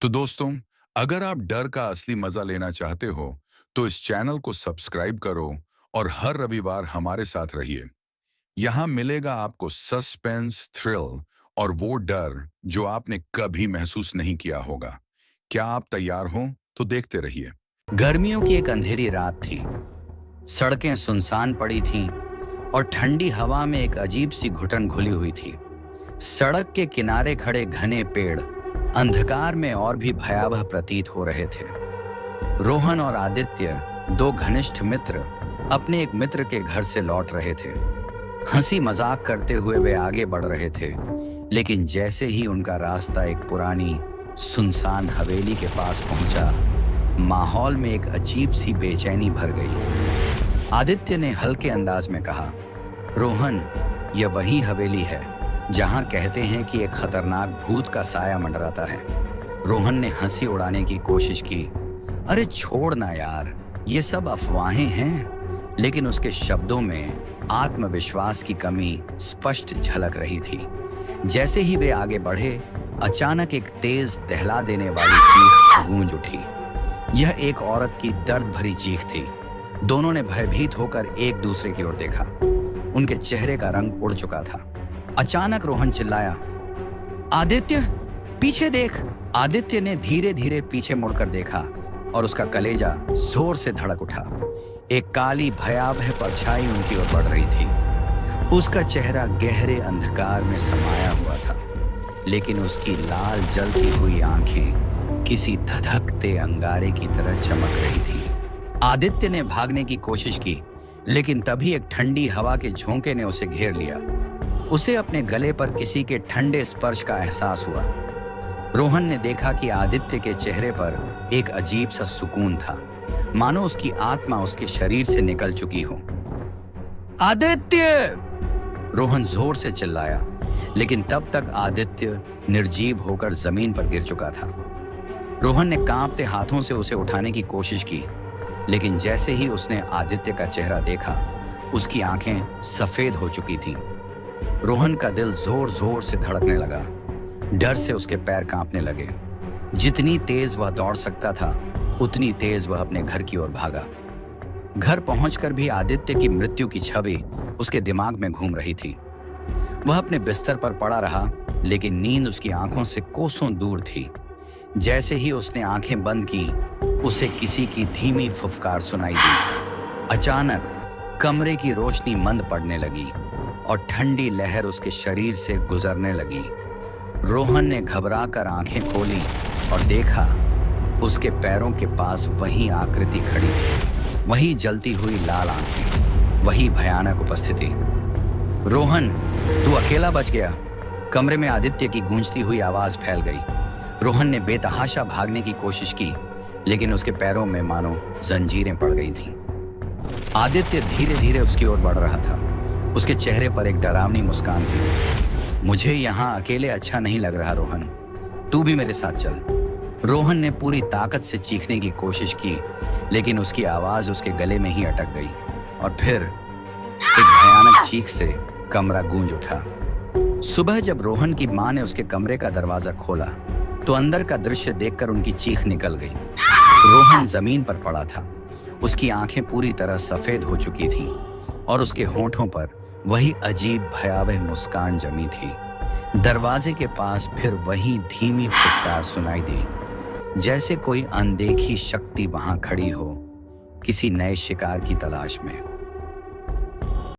तो दोस्तों, अगर आप डर का असली मजा लेना चाहते हो, तो इस चैनल को सब्सक्राइब करो और हर रविवार हमारे साथ रहिए। यहाँ मिलेगा आपको सस्पेंस, थ्रिल और वो डर जो आपने कभी महसूस नहीं किया होगा। क्या आप तैयार हो? तो देखते रहिए। गर्मियों की एक अंधेरी रात थी। सड़कें सुनसान पड़ी थीं और ठंडी हवा में एक अजीब सी घुटन घुली हुई थी। सड़क के किनारे खड़े घने पेड़ अंधकार में और भी भयावह प्रतीत हो रहे थे। रोहन और आदित्य, दो घनिष्ठ मित्र, अपने एक मित्र के घर से लौट रहे थे। हंसी मजाक करते हुए वे आगे बढ़ रहे थे, लेकिन जैसे ही उनका रास्ता एक पुरानी सुनसान हवेली के पास पहुंचा, माहौल में एक अजीब सी बेचैनी भर गई। आदित्य ने हल्के अंदाज में कहा, रोहन, यह वही हवेली है जहां कहते हैं कि एक खतरनाक भूत का साया मंडराता है। रोहन ने हंसी उड़ाने की कोशिश की। अरे छोड़ ना यार, ये सब अफवाहें हैं। लेकिन उसके शब्दों में आत्मविश्वास की कमी स्पष्ट झलक रही थी। जैसे ही वे आगे बढ़े, अचानक एक तेज दहला देने वाली चीख गूंज उठी। यह एक औरत की दर्द भरी चीख थी। दोनों ने भयभीत होकर एक दूसरे की ओर देखा। उनके चेहरे का रंग उड़ चुका था। अचानक रोहन चिल्लाया, आदित्य, पीछे देख। आदित्य ने धीरे धीरे पीछे मुड़कर देखा और उसका कलेजा जोर से धड़क उठा। एक काली भयावह परछाई उनकी ओर बढ़ रही थी। उसका चेहरा गहरे अंधकार में समाया हुआ था, लेकिन उसकी लाल जलती हुई आंखें किसी धधकते अंगारे की तरह चमक रही थी। आदित्य ने भागने की कोशिश की, लेकिन तभी एक ठंडी हवा के झोंके ने उसे घेर लिया। उसे अपने गले पर किसी के ठंडे स्पर्श का एहसास हुआ। रोहन ने देखा कि आदित्य के चेहरे पर एक अजीब सा सुकून था, मानो उसकी आत्मा उसके शरीर से निकल चुकी हो। आदित्य! रोहन जोर से चिल्लाया, लेकिन तब तक आदित्य निर्जीव होकर जमीन पर गिर चुका था। रोहन ने कांपते हाथों से उसे उठाने की कोशिश की, लेकिन जैसे ही उसने आदित्य का चेहरा देखा, उसकी आंखें सफेद हो चुकी थीं। रोहन का दिल जोर जोर से धड़कने लगा। डर से उसके पैर कांपने लगे। जितनी तेज वह दौड़ सकता था, उतनी तेज वह अपने घर की ओर भागा। घर पहुंचकर भी आदित्य की मृत्यु की छवि उसके दिमाग में घूम रही थी। वह अपने बिस्तर पर पड़ा रहा, लेकिन नींद उसकी आंखों से कोसों दूर थी। जैसे ही उसने आंखें बंद की, उसे किसी की धीमी फुफकार सुनाई दी। अचानक कमरे की रोशनी मंद पड़ने लगी और ठंडी लहर उसके शरीर से गुजरने लगी। रोहन ने घबराकर आंखें खोली और देखा, उसके पैरों के पास वही आकृति खड़ी थी, वही जलती हुई लाल आंखें, वही भयानक उपस्थिति। रोहन, तू अकेला बच गया। कमरे में आदित्य की गूंजती हुई आवाज फैल गई। रोहन ने बेतहाशा भागने की कोशिश की, लेकिन उसके पैरों में मानो जंजीरें पड़ गई थीं। आदित्य धीरे धीरे उसकी ओर बढ़ रहा था। उसके चेहरे पर एक डरावनी मुस्कान थी। मुझे यहाँ अकेले अच्छा नहीं लग रहा रोहन, तू भी मेरे साथ चल। रोहन ने पूरी ताकत से चीखने की कोशिश की, लेकिन उसकी आवाज उसके गले में ही अटक गई और फिर एक भयानक चीख से कमरा गूंज उठा। सुबह जब रोहन की मां ने उसके कमरे का दरवाजा खोला, तो अंदर का दृश्य देखकर उनकी चीख निकल गई। रोहन जमीन पर पड़ा था। उसकी आंखें पूरी तरह सफेद हो चुकी थीं और उसके होंठों पर वही अजीब भयावह मुस्कान जमी थी। दरवाजे के पास फिर वही धीमी फुफकार सुनाई दी, जैसे कोई अनदेखी शक्ति वहां खड़ी हो, किसी नए शिकार की तलाश में।